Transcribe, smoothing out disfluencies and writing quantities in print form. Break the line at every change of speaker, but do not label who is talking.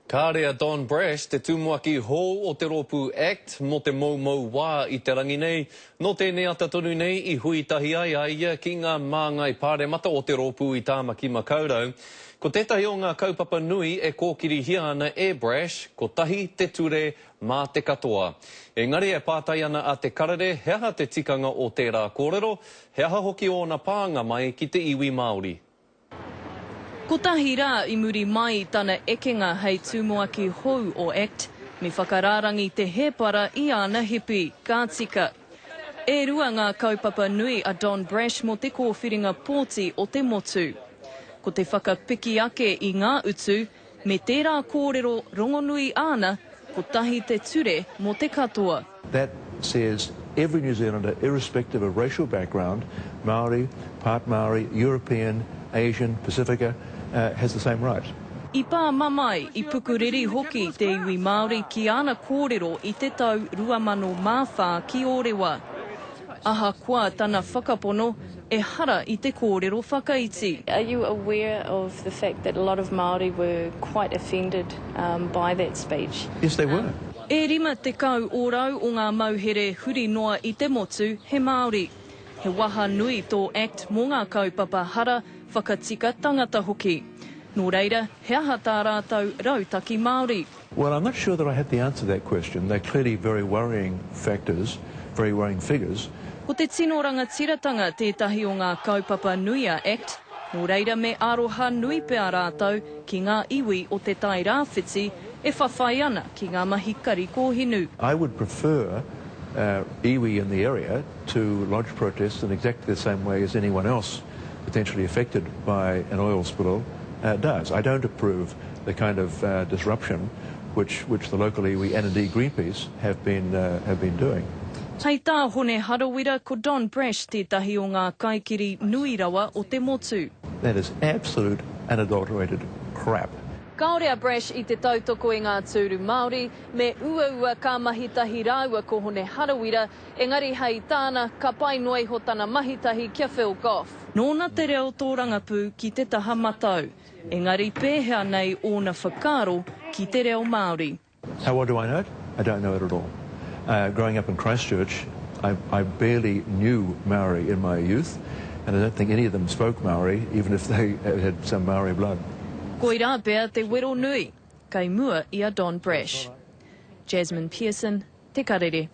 Ka rea Don Brash te tumuaki hō o te Ropu Act mo te maumau wā i te rangi nei. No tēnei ata tonu nei I huitahi ai ia ki ngā māngai pāremata o te Ropu I tāmaki makaurau. Ko tētahi o ngā kaupapa nui e kōkiri hia ana Brash, ko tahi te ture mā te katoa. Engari e pātai ana a te karere, he aha te tikanga o tērā kōrero, he aha hoki o na pānga mai ki te iwi Māori.
Ko tahi rā I muri mai I tana ekenga hei tūmoaki hou o Act, me whakararangi te hepara I ana hipi, ka tika. E rua ngā kaupapa nui a Don Brash mo te kōwhiringa pōti o te motu. Ko te whakapiki ake I ngā utu, me tērā kōrero rongonui ana, ko tahi te ture mo te katoa.
That says every New Zealander, irrespective of racial background, Māori, part Māori, European, Asian, Pacifica, has the same right.
I pā mamai I Pukuriri hoki te iwi Māori ki ana kōrero I te tau 2004 ki Orewa. Aha kua tana whakapono e hara I te kōrero whakaiti.
Are you aware of the fact that a lot of Māori were quite offended by that speech?
Yes, they were.
E rima te kau ōrau o ngā mauhere huri noa I te motu he Māori. He waha nui tō Act mō ngā kaupapa hara whakatika tangata hoki. Nō reira, he aha tā rātou rautaki Māori.
Well, I'm not sure that I have the answer to that question. They're clearly very worrying factors, very worrying figures.
Ko te tino rangatiratanga tētahi o ngā kaupapa nui a Act, nō reira me aroha nui pēr rātou ki ngā iwi o te tai rāwhiti e whawhai ana ki ngā mahi kari kōhinu.
I would prefer iwi in the area to lodge protests in exactly the same way as anyone else potentially affected by an oil spill does. I don't approve the kind of disruption which the local iwi and indeed Greenpeace have been doing.
Hei tā hone harawira ko Don Brash tētahi o ngā kaikiri nui rawa o te motu.
That is absolute unadulterated crap.
Kaorea Brash I te tautoko I ngā tūru Māori, me ua ka mahitahi rāua ko hone harawira, engari hei tāna ka pai noe ho tana mahitahi kia Phil Goff. Nōna te reo tō rangapū ki te taha matau, engari pēhea nei ōna whakaro ki te reo Māori.
How well do I know it? I don't know it at all. Growing up in Christchurch, I barely knew Maori in my youth, and I don't think any of them spoke Maori, even if they had some Maori blood.
Koi rā pēr te wero nui, kei mua I a Don Brash. Jasmine Pearson, Te Karere.